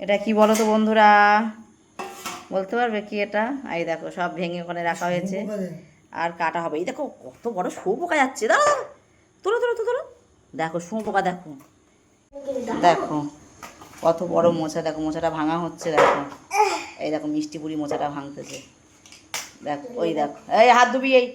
এটা কি বলো তো বন্ধুরা, বলতে পারবে কি এটা? এই দেখো সব ভেঙে ওখানে রাখা হয়েছে আর কাটা হবে। এই দেখো কত বড় শুঁয়োপোকা যাচ্ছে, দাঁড়া তোলো তোলো তো তোলো। দেখো শুঁয়োপোকা, দেখো দেখো কত বড় মোচা, দেখো মোচাটা ভাঙা হচ্ছে। দেখো এই দেখো মিষ্টি বুড়ি মোচাটা ভাঙতেছে। দেখো ওই দেখো, এই হাত ধুবি, এই